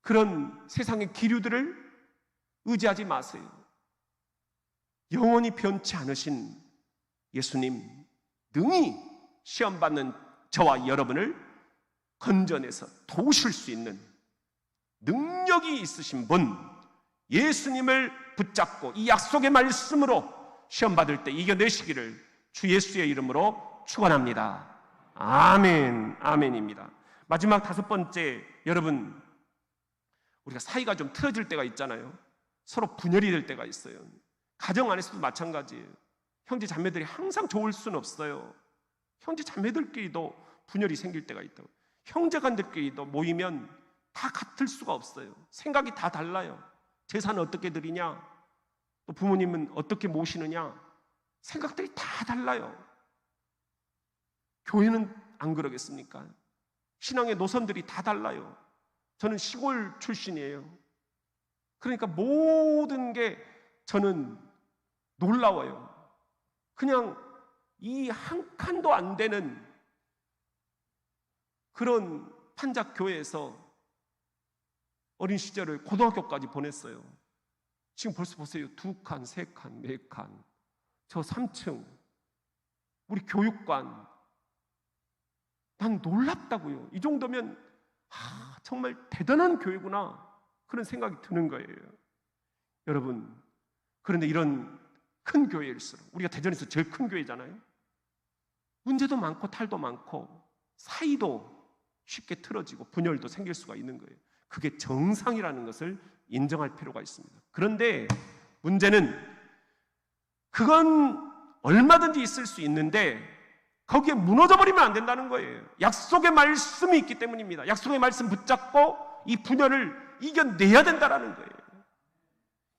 Speaker 1: 그런 세상의 기류들을 의지하지 마세요. 영원히 변치 않으신 예수님, 능히 시험받는 저와 여러분을 건져내서 도우실 수 있는 능력이 있으신 분, 예수님을 붙잡고 이 약속의 말씀으로 시험받을 때 이겨내시기를 주 예수의 이름으로 축원합니다. 아멘, 아멘입니다. 마지막 다섯 번째, 여러분, 우리가 사이가 좀 틀어질 때가 있잖아요. 서로 분열이 될 때가 있어요. 가정 안에서도 마찬가지예요. 형제 자매들이 항상 좋을 수는 없어요. 형제 자매들끼리도 분열이 생길 때가 있다고. 형제간들끼리도 모이면 다 같을 수가 없어요. 생각이 다 달라요. 제사는 어떻게 드리냐, 또 부모님은 어떻게 모시느냐, 생각들이 다 달라요. 교회는 안 그러겠습니까? 신앙의 노선들이 다 달라요. 저는 시골 출신이에요. 그러니까 모든 게 저는 놀라워요. 그냥 이 한 칸도 안 되는 그런 판작 교회에서 어린 시절을 고등학교까지 보냈어요. 지금 벌써 보세요. 2칸, 3칸, 4칸, 저 3층, 우리 교육관. 난 놀랍다고요. 이 정도면 정말 대단한 교회구나, 그런 생각이 드는 거예요. 여러분, 그런데 이런 큰 교회일수록, 우리가 대전에서 제일 큰 교회잖아요. 문제도 많고 탈도 많고 사이도 쉽게 틀어지고 분열도 생길 수가 있는 거예요. 그게 정상이라는 것을 인정할 필요가 있습니다. 그런데 문제는 그건 얼마든지 있을 수 있는데 거기에 무너져버리면 안 된다는 거예요. 약속의 말씀이 있기 때문입니다. 약속의 말씀 붙잡고 이 분열을 이겨내야 된다는 거예요.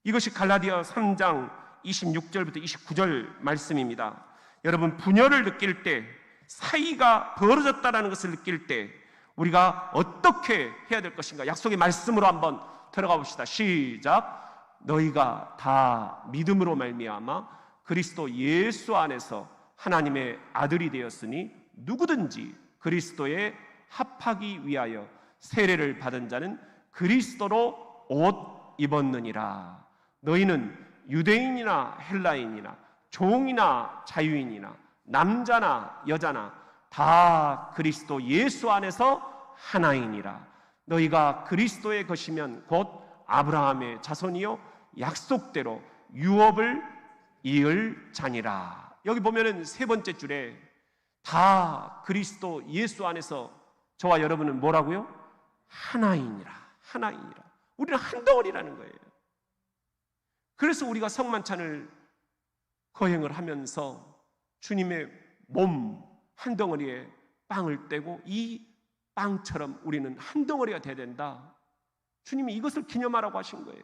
Speaker 1: 이것이 갈라디아 3장 26절부터 29절 말씀입니다. 여러분, 분열을 느낄 때, 사이가 벌어졌다는 것을 느낄 때 우리가 어떻게 해야 될 것인가? 약속의 말씀으로 한번 들어가 봅시다. 시작. 너희가 다 믿음으로 말미암아 그리스도 예수 안에서 하나님의 아들이 되었으니 누구든지 그리스도에 합하기 위하여 세례를 받은 자는 그리스도로 옷 입었느니라. 너희는 유대인이나 헬라인이나 종이나 자유인이나 남자나 여자나 다 그리스도 예수 안에서 하나이니라. 너희가 그리스도의 것이면 곧 아브라함의 자손이요 약속대로 유업을 이을 자니라. 여기 보면은 세 번째 줄에 다 그리스도 예수 안에서 저와 여러분은 뭐라고요? 하나이니라. 하나이니라. 우리는 한 덩어리라는 거예요. 그래서 우리가 성만찬을 거행을 하면서 주님의 몸 한 덩어리에 빵을 떼고 이 빵처럼 우리는 한 덩어리가 돼야 된다. 주님이 이것을 기념하라고 하신 거예요.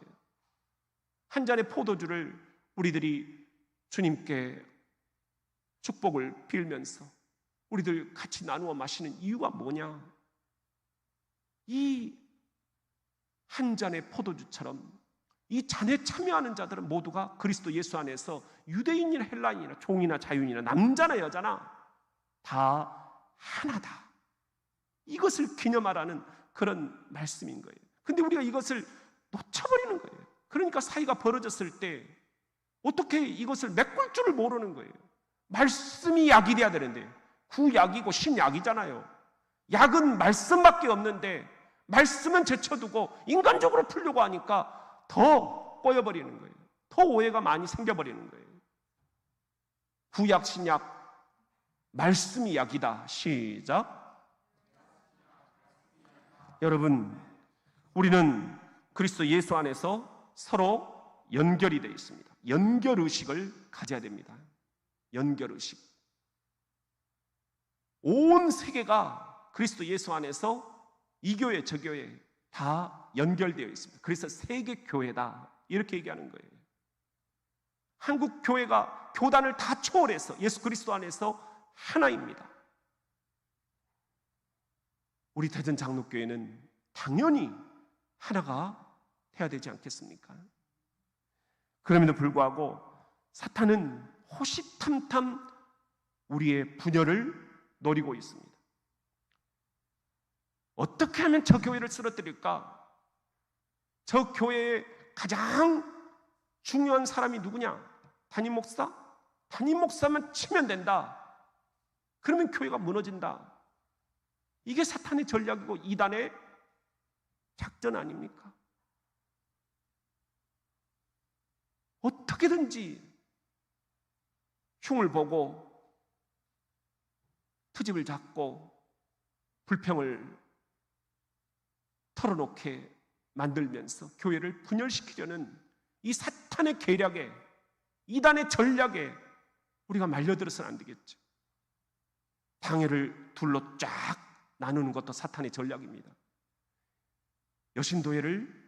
Speaker 1: 한 잔의 포도주를 우리들이 주님께 축복을 빌면서 우리들 같이 나누어 마시는 이유가 뭐냐? 이 한 잔의 포도주처럼 이 잔에 참여하는 자들은 모두가 그리스도 예수 안에서 유대인이나 헬라인이나 종이나 자유인이나 남자나 여자나 다 하나다. 이것을 기념하라는 그런 말씀인 거예요. 근데 우리가 이것을 놓쳐버리는 거예요. 그러니까 사이가 벌어졌을 때 어떻게 이것을 메꿀 줄을 모르는 거예요. 말씀이 약이 돼야 되는데 구약이고 신약이잖아요. 약은 말씀밖에 없는데 말씀은 제쳐두고 인간적으로 풀려고 하니까 더 꼬여버리는 거예요. 더 오해가 많이 생겨버리는 거예요. 구약 신약 말씀이 약이다. 시작. 여러분, 우리는 그리스도 예수 안에서 서로 연결이 되어 있습니다. 연결의식을 가져야 됩니다. 연결의식. 온 세계가 그리스도 예수 안에서 이 교회 저 교회 다 연결되어 있습니다. 그래서 세계교회다 이렇게 얘기하는 거예요. 한국 교회가 교단을 다 초월해서 예수 그리스도 안에서 하나입니다. 우리 대전 장로교회는 당연히 하나가 돼야 되지 않겠습니까? 그럼에도 불구하고 사탄은 호시탐탐 우리의 분열을 노리고 있습니다. 어떻게 하면 저 교회를 쓰러뜨릴까? 저 교회의 가장 중요한 사람이 누구냐? 담임 목사? 담임 목사만 치면 된다. 그러면 교회가 무너진다. 이게 사탄의 전략이고 이단의 작전 아닙니까? 어떻게든지 흉을 보고 트집을 잡고 불평을 털어놓게 만들면서 교회를 분열시키려는 이 사탄의 계략에, 이단의 전략에 우리가 말려들어서는 안 되겠죠. 당회를 둘로 쫙 나누는 것도 사탄의 전략입니다. 여신도회를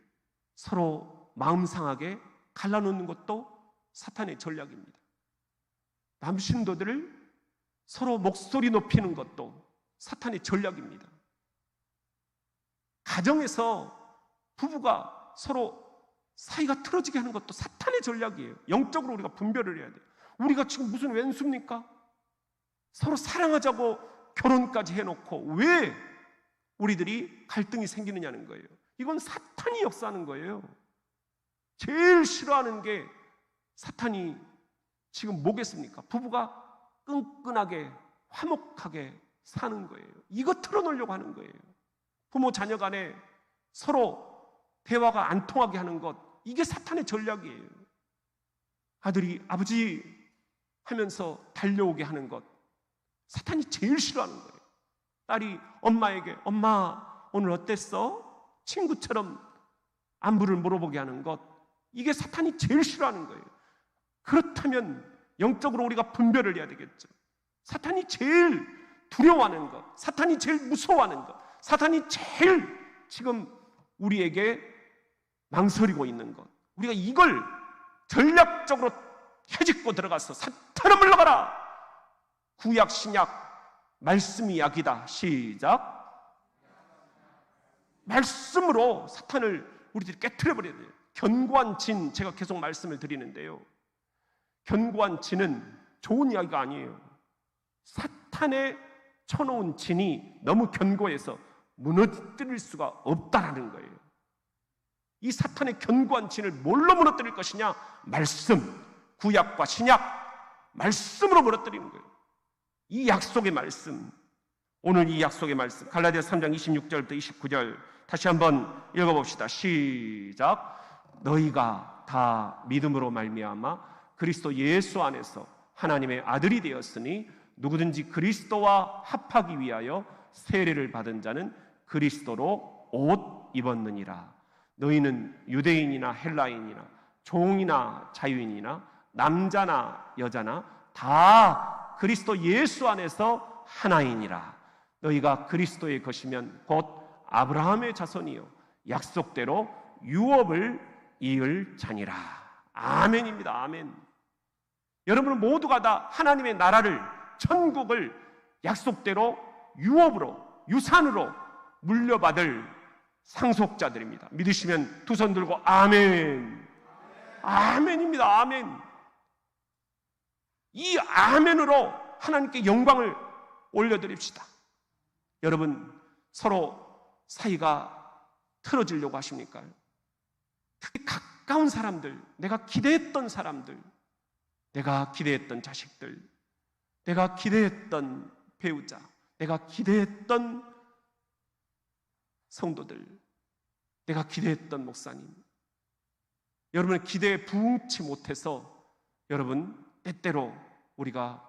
Speaker 1: 서로 마음 상하게 갈라놓는 것도 사탄의 전략입니다. 남신도들을 서로 목소리 높이는 것도 사탄의 전략입니다. 가정에서 부부가 서로 사이가 틀어지게 하는 것도 사탄의 전략이에요. 영적으로 우리가 분별을 해야 돼요. 우리가 지금 무슨 왼수입니까? 서로 사랑하자고 결혼까지 해놓고 왜 우리들이 갈등이 생기느냐는 거예요. 이건 사탄이 역사하는 거예요. 제일 싫어하는 게 사탄이 지금 뭐겠습니까? 부부가 끈끈하게 화목하게 사는 거예요. 이거 틀어놓으려고 하는 거예요. 부모 자녀 간에 서로 대화가 안 통하게 하는 것, 이게 사탄의 전략이에요. 아들이 아버지 하면서 달려오게 하는 것, 사탄이 제일 싫어하는 거예요. 딸이 엄마에게 엄마 오늘 어땠어? 친구처럼 안부를 물어보게 하는 것, 이게 사탄이 제일 싫어하는 거예요. 그렇다면 영적으로 우리가 분별을 해야 되겠죠. 사탄이 제일 두려워하는 것, 사탄이 제일 무서워하는 것, 사탄이 제일 지금 우리에게 망설이고 있는 것, 우리가 이걸 전략적으로 헤집고 들어가서 사탄아 물러가라. 구약 신약 말씀이 약이다. 시작. 말씀으로 사탄을 우리들이 깨트려 버려야 돼요. 견고한 진, 제가 계속 말씀을 드리는데요, 견고한 진은 좋은 이야기가 아니에요. 사탄의 쳐놓은 진이 너무 견고해서 무너뜨릴 수가 없다라는 거예요. 이 사탄의 견고한 진을 뭘로 무너뜨릴 것이냐? 말씀, 구약과 신약 말씀으로 무너뜨리는 거예요. 이 약속의 말씀, 오늘 이 약속의 말씀 갈라디아서 3장 26절부터 29절 다시 한번 읽어봅시다. 시작. 너희가 다 믿음으로 말미암아 그리스도 예수 안에서 하나님의 아들이 되었으니 누구든지 그리스도와 합하기 위하여 세례를 받은 자는 그리스도로 옷 입었느니라. 너희는 유대인이나 헬라인이나 종이나 자유인이나 남자나 여자나 다 그리스도 예수 안에서 하나이니라. 너희가 그리스도의 것이면 곧 아브라함의 자손이요 약속대로 유업을 이을 자니라. 아멘입니다. 아멘. 여러분 모두가 다 하나님의 나라를, 천국을 약속대로 유업으로, 유산으로 물려받을 상속자들입니다. 믿으시면 두 손 들고 아멘. 아멘입니다. 아멘. 이 아멘으로 하나님께 영광을 올려드립시다. 여러분 서로 사이가 틀어지려고 하십니까? 특히 가까운 사람들, 내가 기대했던 사람들, 내가 기대했던 자식들, 내가 기대했던 배우자, 내가 기대했던 성도들, 내가 기대했던 목사님, 여러분의 기대에 부응치 못해서 여러분 때때로 우리가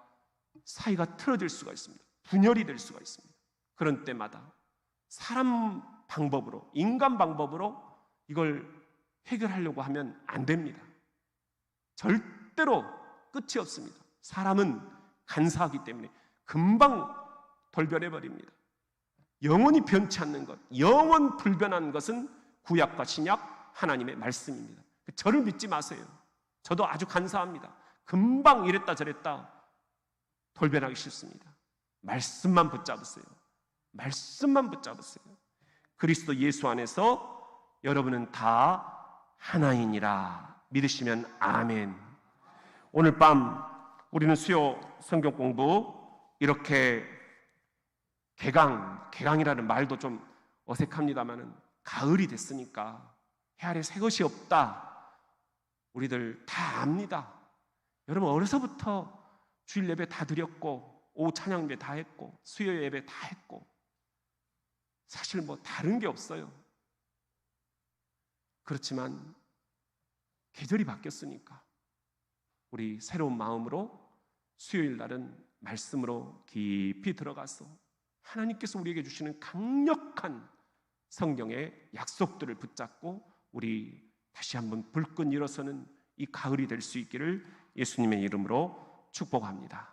Speaker 1: 사이가 틀어질 수가 있습니다. 분열이 될 수가 있습니다. 그런 때마다 사람 방법으로, 인간 방법으로 이걸 해결하려고 하면 안 됩니다. 절대로 끝이 없습니다. 사람은 간사하기 때문에 금방 돌변해버립니다. 영원히 변치 않는 것, 영원 불변한 것은 구약과 신약 하나님의 말씀입니다. 저를 믿지 마세요. 저도 아주 간사합니다. 금방 이랬다 저랬다 돌변하기 쉽습니다. 말씀만 붙잡으세요. 말씀만 붙잡으세요. 그리스도 예수 안에서 여러분은 다 하나이니라. 믿으시면 아멘. 오늘 밤 우리는 수요 성경 공부 이렇게 개강이라는 말도 좀 어색합니다만은 가을이 됐으니까 해 아래 새 것이 없다. 우리들 다 압니다. 여러분 어려서부터 주일 예배 다 드렸고 오후 찬양 예배 다 했고 수요 예배 다 했고 사실 뭐 다른 게 없어요. 그렇지만 계절이 바뀌었으니까 우리 새로운 마음으로 수요일 날은 말씀으로 깊이 들어가서 하나님께서 우리에게 주시는 강력한 성경의 약속들을 붙잡고 우리 다시 한번 불끈 일어서는 이 가을이 될 수 있기를 예수님의 이름으로 축복합니다.